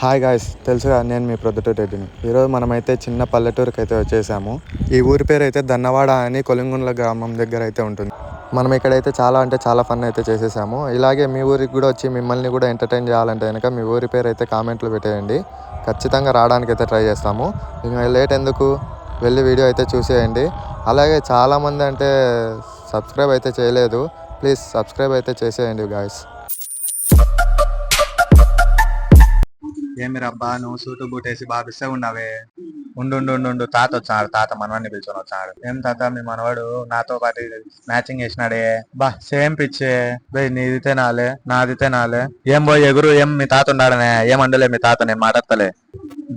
Hi guys, తెలుసుగా నేను మీ ప్రొద్దుటూరు రెడ్డిని. ఈరోజు మనమైతే చిన్న పల్లెటూరుకి అయితే వచ్చేసాము. ఈ ఊరి పేరు అయితే దన్నవాడ అని కొలింగుండ్ల గ్రామం దగ్గర అయితే ఉంటుంది. మనం ఇక్కడైతే చాలా అంటే చాలా ఫన్ అయితే చేసేసాము. ఇలాగే మీ ఊరికి కూడా వచ్చి మిమ్మల్ని కూడా ఎంటర్టైన్ చేయాలంటే కనుక మీ ఊరి పేరు అయితే కామెంట్లు పెట్టేయండి. ఖచ్చితంగా రావడానికి అయితే ట్రై చేస్తాము. ఇంకా లేట్ ఎందుకు, వెళ్ళి వీడియో అయితే చూసేయండి. అలాగే చాలామంది అంటే సబ్స్క్రైబ్ అయితే చేయలేదు, ప్లీజ్ సబ్స్క్రైబ్ అయితే చేసేయండి గాయ్స్. ఏమి రబ్బా నువ్వు సూటు బూటేసి బాగా బిస్సగా ఉన్నావే. ఉండు తాత వచ్చాడు. తాత మనవాడిని పిలుచుకొని వచ్చాడు. ఏం తాత మీ మనవాడు నాతో పాటు మ్యాచింగ్ చేసినాడే. బా సేమ్ పిచ్చే బయ్, నీదితే నాలే నాదితే నాలే. ఏం పోయి ఎగురు, ఏం మీ తాత ఉన్నాడనే, ఏం అండలే మీ తాత, నేను మాట్లాడతలే.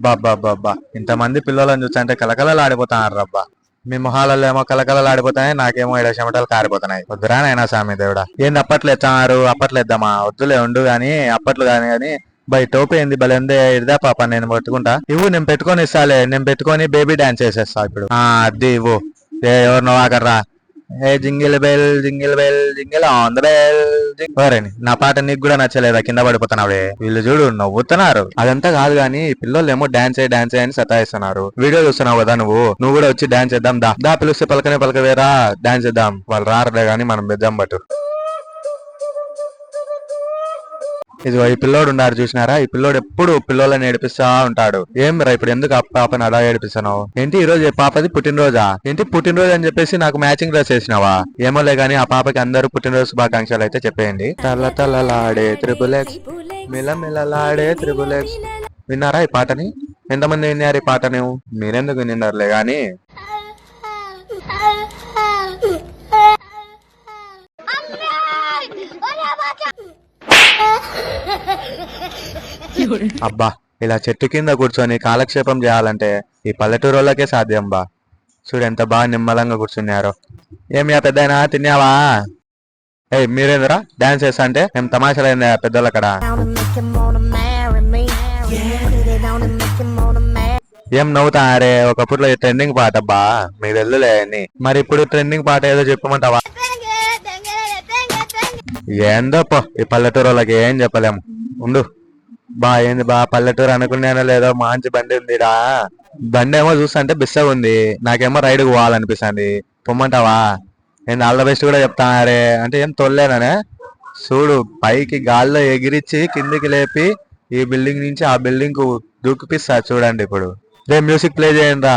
బాబ్బా ఇంతమంది పిల్లలను చూస్తుంటే కలకలలు ఆడిపోతున్నారు రబ్బా. మీ మొహాలలో ఏమో కలకలలు ఆడిపోతాయి, నాకేమో ఇక్కడ చెమటలు కారిపోతున్నాయి. వద్దురా నైనా స్వామి దేవుడా. ఏంది అప్పట్లో ఎత్తారు, అప్పట్లో ఎద్దామా, వద్దులే ఉండు గాని అప్పట్లు గాని బయట టోపీ ఏంది బలందే, ఇదా పాప నేను పట్టుకుంటా. ఇవ్వు, నేను పెట్టుకొని ఇస్తాలే, నేను పెట్టుకొని బేబీ డాన్స్ చేసేస్తా ఇప్పుడు. అది ఇవ్వు. ఎవరినో ఆగర్రా. ఏ jingle bell jingle on the bell. ఎవరని నా పాట నీకు కూడా నచ్చలేదా, కింద పడిపోతున్నావే. వీళ్ళు చూడు నవ్వుతున్నారు. అదంతా కాదు గానీ పిల్లలు ఏమో డాన్స్ అని సతాయిస్తున్నారు. వీడియో చూస్తున్నావు కదా నువ్వు కూడా వచ్చి డాన్స్ చేద్దాం దా పిలిస్తే పలకవేరా, డాన్స్ చేద్దాం. వాళ్ళు రారలే గానీ మనం పెద్దాం బట్టు. ఇది ఈ పిల్లోడు ఉన్నారు చూసినారా, ఈ పిల్లోడు ఎప్పుడు పిల్లలని ఏడిపిస్తా ఉంటాడు. ఏం రా ఇప్పుడు ఎందుకు పాపని అలా ఏడిపిస్తున్నావు ఏంటి? ఈ రోజు పాపది పుట్టినరోజా ఏంటి? పుట్టినరోజు అని చెప్పేసి నాకు మ్యాచింగ్ డ్రెస్ వేసినావా? ఏమోలే గానీ ఆ పాపకి అందరూ పుట్టినరోజు శుభాకాంక్షలు అయితే చెప్పేయండి. తలతలలాడే త్రిబుల్ ఎక్స్, మిలమిలలాడే త్రిబుల్ ఎక్స్. విన్నారా ఈ పాటని? ఎంతమంది విన్నారు ఈ పాటని? మీరెందుకు విన్నారులే గాని. అబ్బా, ఇలా చెట్టు కింద కూర్చొని కాలక్షేపం చేయాలంటే ఈ పల్లెటూరులోకే సాధ్యం బా. చూడు ఎంత బాగా నిమ్మలంగా కూర్చున్నారు. ఏమియా పెద్దయినా తిన్నావా? మీరేందరా డాన్స్ చేస్తా అంటే ఏం తమాషాలైందా పెద్దోళ్ళక్కడ? ఏం నవ్వుతారే, ఒకప్పుడులో ట్రెండింగ్ పాట అబ్బా, మీకు తెలులే అని. మరి ఇప్పుడు ట్రెండింగ్ పాట ఏదో చెప్పమంటావా? ఏందో పో, ఈ పల్లెటూరు వాళ్ళకి ఏం చెప్పలేము. ఉండు బా. ఏంది బా, పల్లెటూరు అనుకున్నానో లేదో మంచి బండి ఉందిడా. బండి ఏమో చూస్తుంటే బిస్సగా ఉంది, నాకేమో రైడ్కి పోవాలనిపిస్తుంది. పొమ్మంటావా? ఏంది ఆల్ ద బెస్ట్ కూడా చెప్తానారే అంటే ఏం తొల్లేననే. చూడు పైకి గాల్లో ఎగిరిచ్చి కిందికి లేపి ఈ బిల్డింగ్ నుంచి ఆ బిల్డింగ్ కు దూకిపిస్తా చూడండి. ఇప్పుడు రేపు మ్యూజిక్ ప్లే చేయండి రా.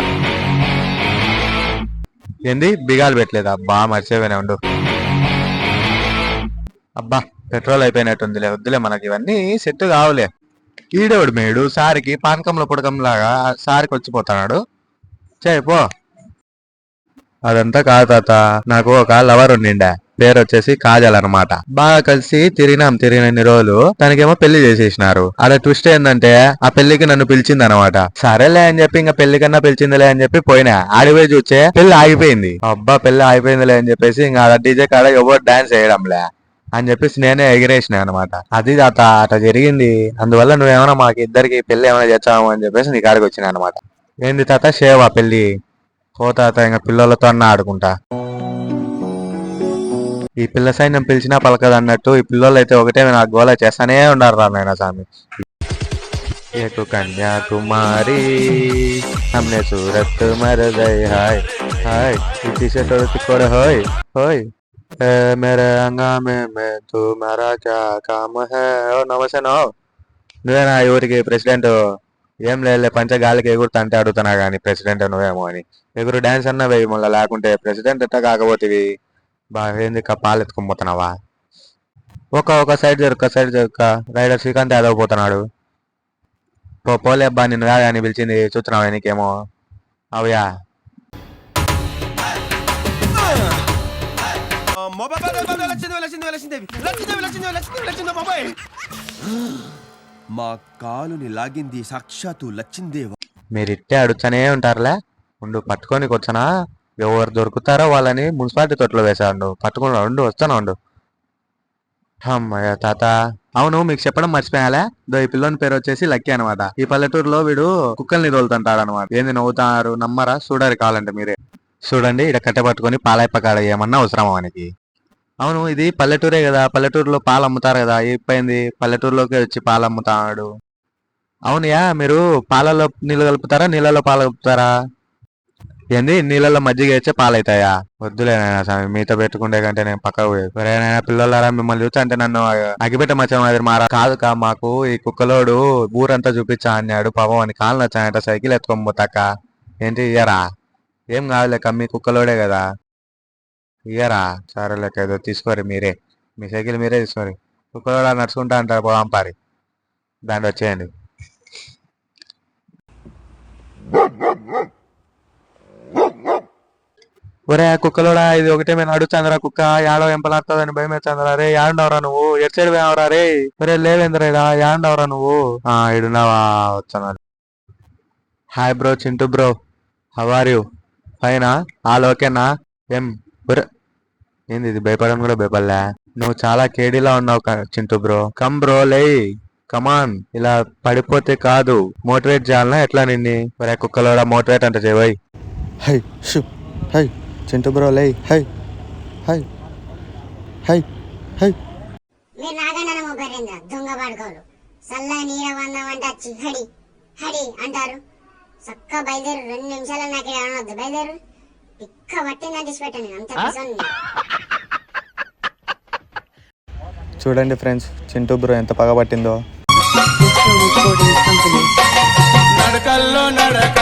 ఏంది బిగాలు పెట్టలేదా? బా మర్చిపోయినా. ఉండు అబ్బా, పెట్రోల్ అయిపోయినట్టుందిలే, వద్దులే మనకి ఇవన్నీ సెట్ కావులే. ఈడోడు మేడు సారికి పానకంలో పుడకంలాగా సారికి వచ్చిపోతున్నాడు. చేయిపో. అదంతా కాదు తాత, నాకు ఒక లవర్ ఉండిండా, పేరు వచ్చేసి కాజల్ అనమాట. బాగా కలిసి తిరిగినన్ని రోజులు తనకేమో పెళ్లి చేసేసినారు. అలా ట్విస్ట్ ఏంటంటే ఆ పెళ్లికి నన్ను పిలిచింది అనమాట. సరేలే అని చెప్పి ఇంకా పెళ్లి కన్నా పిలిచిందిలే అని చెప్పి పోయినా. ఆడిపోయి చూస్తే పెళ్లి ఆగిపోయింది. అబ్బా పెళ్లి ఆగిపోయిందిలే అని చెప్పేసి ఇంకా డీజే కాడ ఎవరు డాన్స్ వేయడంలే అని చెప్పేసి నేనే ఎగిరేసిన అనమాట. అది తాత అట్లా జరిగింది. అందువల్ల నువ్వేమైనా మాకు ఇద్దరికి పెళ్లి ఏమైనా చేస్తావు అని చెప్పేసి నీ కాడికి వచ్చిన అనమాట. ఏంది తాత షేవా పెళ్లి? ఓ తాత ఇంకా పిల్లలతో అన్న ఆడుకుంటా. ఈ పిల్ల సైన్యం పిలిచినా పలకదు అన్నట్టు ఈ పిల్లలు అయితే ఒకటే నాకు గోల చేస్తానే ఉన్నారు రా నాయన స్వామి. ఏకు కన్యాకుమారి హమ్నే సూరత్ మరదై హాయ్ హాయ్ ఇసి से थोड़ा तिकोड़ होय होय मेरे हंगामे में तुम्हारा क्या काम है. నమస్తే నువ్వేనా ఈ ఊరికి ప్రెసిడెంట్? ఏం లేదు, పంచగాలికి ఎగురుతా అంటే అడుగుతున్నా గానీ ప్రెసిడెంట్ నువ్వేమో అని. ఎగురు డాన్స్ అన్నా వేయి మళ్ళీ, లేకుంటే ప్రెసిడెంట్ ఎట్టా కాకపోతేవి. బాగా ఏంది పాలు ఎత్తుకొని పోతున్నావా? ఒక సైడ్ జరుక రైడర్ శ్రీకాంత్ యాదవ్ పోతున్నాడు. పోలే అబ్బా, నిన్ను కాదు అని పిలిచింది, చూస్తున్నావా నీకేమో అవయా. మా కాలుని లాగింది సాక్షాత్తు లచ్చిందేవ. మీరిట్టే అడుగుతానే ఉంటారులే. ఉండు పట్టుకొని వచ్చానా, ఎవరు దొరుకుతారో వాళ్ళని మున్సిపాలిటీ తొట్లో వేసాడు. పట్టుకుని ఉండు, వస్తాను ఉండు. అమ్మయ్య తాత, అవును మీకు చెప్పడం మర్చిపోయాలే, ఈ పిల్లోని పేరు వచ్చేసి లక్కీ అనమాట. ఈ పల్లెటూరులో వీడు కుక్కల్ని తోలుతుంటాడు అనమాట. ఏంది నవ్వుతారు, నమ్మరా? చూడరు కావాలంటే మీరే చూడండి. ఇక్కడ కట్టె పట్టుకొని పాలైపకాడ ఏమన్నా అవసరమా మనకి? అవును ఇది పల్లెటూరే కదా, పల్లెటూరులో పాలు అమ్ముతారు కదా, అయిపోయింది పల్లెటూరులోకి వచ్చి పాలు అమ్ముతాడు. అవునయా, మీరు పాలలో నీళ్ళు కలుపుతారా, నీళ్ళలో పాలు కలుపుతారా? ఏంది, నీళ్ళలో మజ్జిగ వేస్తే పాలు అవుతాయా? వద్దులే నాయనా స్వామి, మీతో పెట్టుకుంటే కంటే నేను పక్కకు పోయి. ఎవరైనా పిల్లలారా, మిమ్మల్ని చూస్తే అంటే నన్ను అగిపెట్ట మచ్చ మాదిరి మారా కాదు కా. మాకు ఈ కుక్కలోడు ఊరంతా చూపించా అన్నాడు పాపం, అని కాళ్ళు నచ్చాయంట, సైకిల్ ఎత్తుకొని పోతాక. ఏంటి ఇయ్యరా? ఏం కాదులేక, మీ కుక్కలోడే కదా, ఇయ్యరా? సరే లెక్క ఏదో తీసుకోరి మీరే, మీ సైకిల్ మీరే తీసుకోరి. కుక్కలోడా నడుచుకుంటా అంటారు పోదాం పారి, దాంట్లో వచ్చేయండి. ఒరే కుక్కలోడా, ఇది ఒకటే మేము అడుగుతాందిరా కుక్క, యాడో ఎంపలాడుతుందని భయం వేస్తుందిరా. రే యాడున్నావురా నువ్వు, ఎటు సైడ్ పోయావురా రే? ఒరే లేవేంద్రా ఇడా, యాడున్నావురా నువ్వు? ఇడున్నావా, వచ్చాను. Hi bro, Chintu bro, how are you? ఫైనా, ఆల్ ఓకేనా? ఏం ఒరే, ఏంది ఇది, భయపడడం కూడా భయపడలే. నువ్వు చాలా కేడీలా ఉన్నావు చింటూ బ్రో. కమ్ బ్రో లే, కమాన్. ఇలా పడిపోతే కాదు, మోటివేట్ చేయాలనా ఎట్లా నిన్ని? ఒరే కుక్కలోడా, మోటివేట్ అంటే చేయబోయ్. హై షు హై చింటూ బ్రో లై, హై హై హై హై. మీరు నాగండన మోపేరేంద్ర దొంగ పడుకోలు సల్లా నీడ వందామంటే వచ్చి హడి హడి అంటారు. చక్క బయలుదేరు, 2 నిమిషాలు నాకు ఏమనొద్దు, బయలుదేరు. పిక్క పట్టిందంటే పెట్టండి, అంత పిసోని. చూడండి ఫ్రెండ్స్, చింటూ బ్రో ఎంత పగబట్టిందో. నడకల్లో నడక